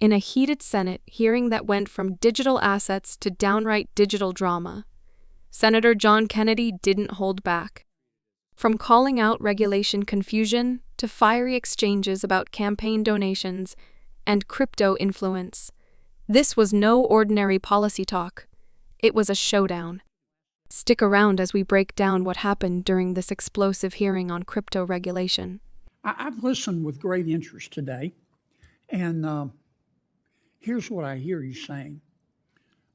In a heated Senate hearing that went from digital assets to downright digital drama, Senator John Kennedy didn't hold back. From calling out regulation confusion to fiery exchanges about campaign donations and crypto influence, this was no ordinary policy talk. It was a showdown. Stick around as we break down what happened during this explosive hearing on crypto regulation. I've listened with great interest today, and here's what I hear you saying.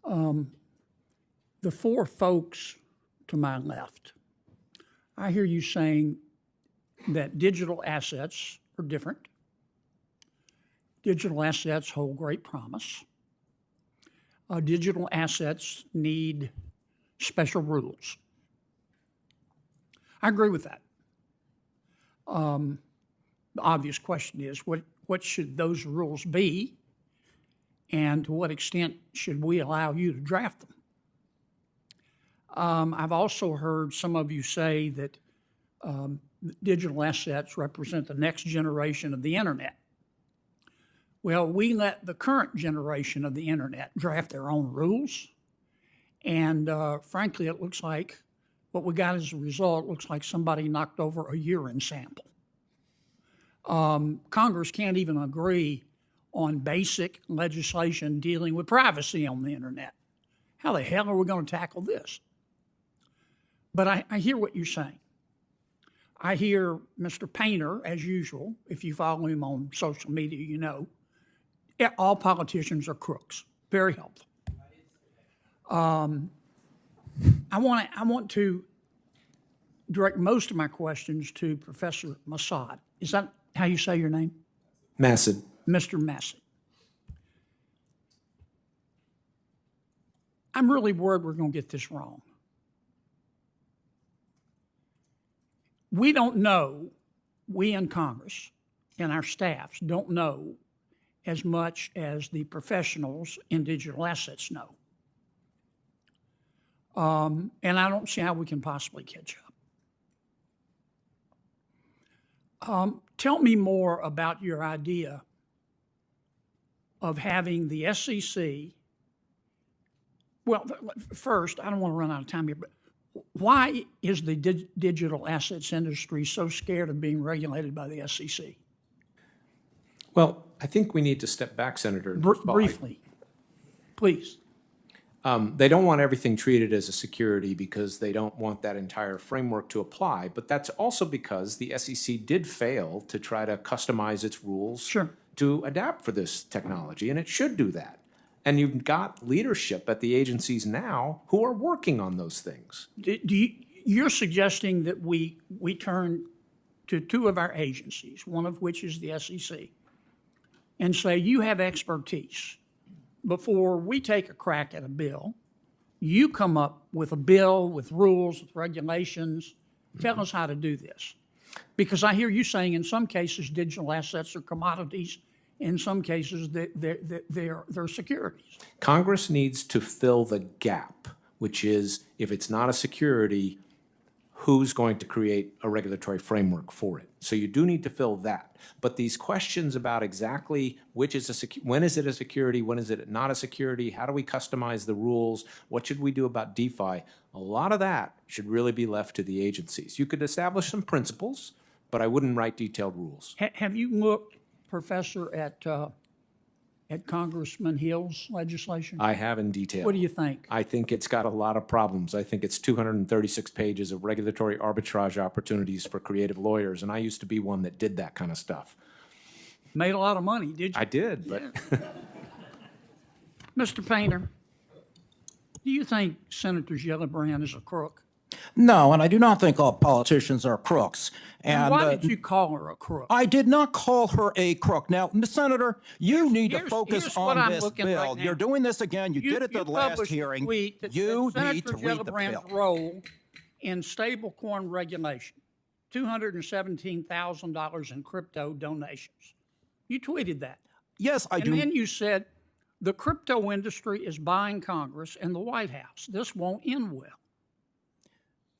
The four folks to my left, I hear you saying that digital assets are different. Digital assets hold great promise. Digital assets need special rules. I agree with that. The obvious question is, what should those rules be, and to what extent should we allow you to draft them? I've also heard some of you say that digital assets represent the next generation of the internet. Well, we let the current generation of the internet draft their own rules, and frankly, it looks like what we got as a result looks like somebody knocked over a urine sample. Congress can't even agree on basic legislation dealing with privacy on the internet. How the hell are we going to tackle this? But I hear what you're saying. I hear Mr. Painter, as usual, if you follow him on social media, you know, all politicians are crooks. Very helpful. I want to direct most of my questions to Professor Massad. Is that how you say your name? Massad. Mr. Massad. I'm really worried we're going to get this wrong. We don't know, we in Congress and our staffs don't know as much as the professionals in digital assets know. And I don't see how we can possibly catch up. Tell me more about your idea of having the SEC. Well, first, I don't want to run out of time here, but why is the digital assets industry so scared of being regulated by the SEC? Well, I think we need to step back, Senator. Briefly, please. They don't want everything treated as a security because they don't want that entire framework to apply. But that's also because the SEC did fail to try to customize its rules to adapt for this technology, and it should do that. And you've got leadership at the agencies now who are working on those things. You're suggesting that we turn to two of our agencies, one of which is the SEC, and say, you have expertise. Before we take a crack at a bill, you come up with a bill with rules, with regulations. Tell us how to do this. Because I hear you saying in some cases digital assets are commodities. In some cases, they're securities. Congress needs to fill the gap, which is if it's not a security, who's going to create a regulatory framework for it? So you do need to fill that. But these questions about exactly which is when is it a security, when is it not a security, how do we customize the rules, what should we do about DeFi, a lot of that should really be left to the agencies. You could establish some principles, but I wouldn't write detailed rules. Have you looked, Professor, at Congressman Hill's legislation? I have in detail. What do you think? I think it's got a lot of problems. I think it's 236 pages of regulatory arbitrage opportunities for creative lawyers, and I used to be one that did that kind of stuff. Made a lot of money, did you? I did, but... Yeah. Mr. Painter, do you think Senator Gillibrand is a crook? No, and I do not think all politicians are crooks. And why did you call her a crook? I did not call her a crook. Now, Senator, you need to focus on this bill. You're doing this again. You did it the last hearing. You need to read the bill. Role in stablecoin regulation, $217,000 in crypto donations. You tweeted that. Yes, I do. And then you said the crypto industry is buying Congress and the White House. This won't end well.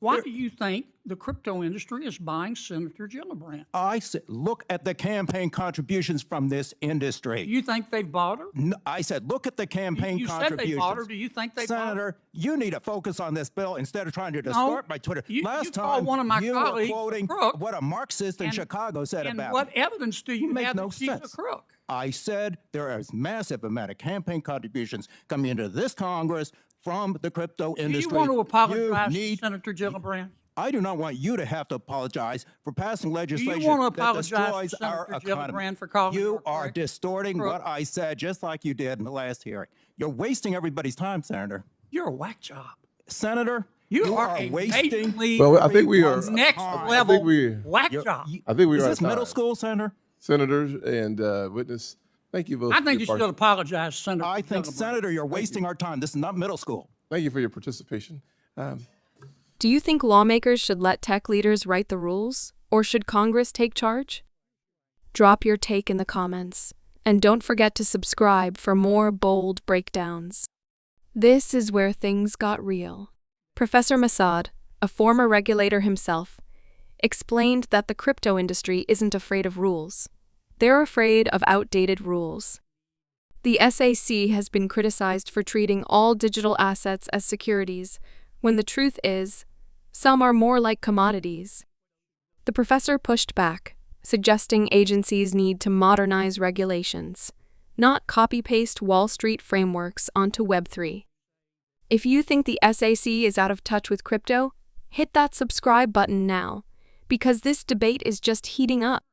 Why do you think the crypto industry is buying Senator Gillibrand? I said, look at the campaign contributions from this industry. You think they bought her? No, I said, look at the campaign contributions. You said they bought her. Do you think they bought her? Senator, you need to focus on this bill instead of trying to distort my Twitter. Last time, one of my you colleagues were quoting crook, what a Marxist in Chicago said about And what evidence do you have no that she's a crook? I said there is massive amount of campaign contributions coming into this Congress from the crypto industry. Do you want to apologize to Senator Gillibrand? I do not want you to have to apologize for passing legislation that destroys our economy. For calling you are distorting what I said, just like you did in the last hearing. You're wasting everybody's time, Senator. You're a whack job. Senator, you are wasting. Well, I think we are next level whack job. I think we are. Is this middle school, Senator? Senators and witness, thank you both. I think you should apologize, Senator. I think, Senator, you're wasting our time. This is not middle school. Thank you for your participation. Do you think lawmakers should let tech leaders write the rules, or should Congress take charge? Drop your take in the comments, and don't forget to subscribe for more bold breakdowns. This is where things got real. Professor Massad, a former regulator himself, explained that the crypto industry isn't afraid of rules. They're afraid of outdated rules. The SEC has been criticized for treating all digital assets as securities, when the truth is, some are more like commodities. The professor pushed back, suggesting agencies need to modernize regulations, not copy-paste Wall Street frameworks onto Web3. If you think the SEC is out of touch with crypto, hit that subscribe button now, because this debate is just heating up.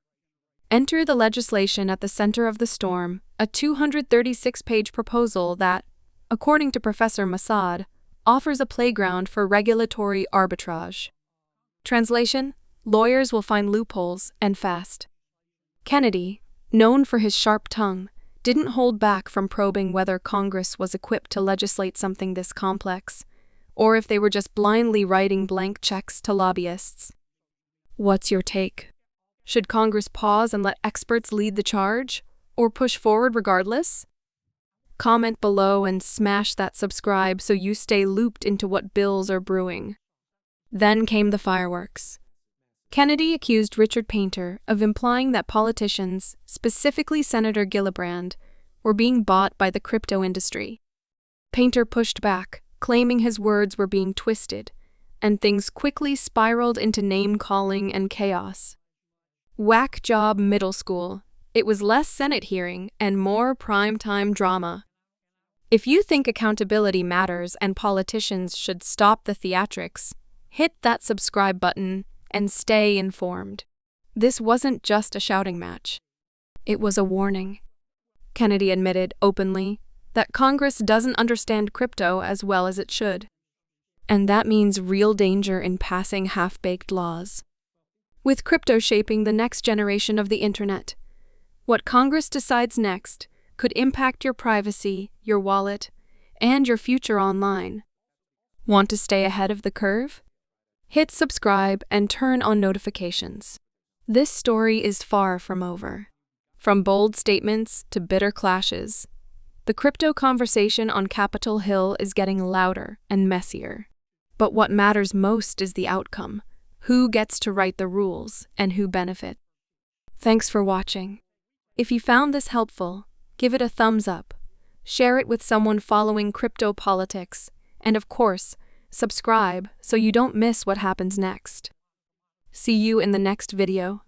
Enter the legislation at the center of the storm, a 236-page proposal that, according to Professor Massad, offers a playground for regulatory arbitrage. Translation: lawyers will find loopholes, and fast. Kennedy, known for his sharp tongue, didn't hold back from probing whether Congress was equipped to legislate something this complex, or if they were just blindly writing blank checks to lobbyists. What's your take? Should Congress pause and let experts lead the charge, or push forward regardless? Comment below and smash that subscribe so you stay looped into what bills are brewing. Then came the fireworks. Kennedy accused Richard Painter of implying that politicians, specifically Senator Gillibrand, were being bought by the crypto industry. Painter pushed back, claiming his words were being twisted, and things quickly spiraled into name-calling and chaos. Whack job middle school. It was less Senate hearing and more primetime drama. If you think accountability matters and politicians should stop the theatrics, hit that subscribe button and stay informed. This wasn't just a shouting match. It was a warning. Kennedy admitted openly that Congress doesn't understand crypto as well as it should. And that means real danger in passing half-baked laws. With crypto shaping the next generation of the internet, what Congress decides next could impact your privacy, your wallet, and your future online. Want to stay ahead of the curve? Hit subscribe and turn on notifications. This story is far from over. From bold statements to bitter clashes, the crypto conversation on Capitol Hill is getting louder and messier. But what matters most is the outcome. Who gets to write the rules and who benefits? Thanks for watching. If you found this helpful, give it a thumbs up, share it with someone following crypto politics, and of course, subscribe so you don't miss what happens next. See you in the next video.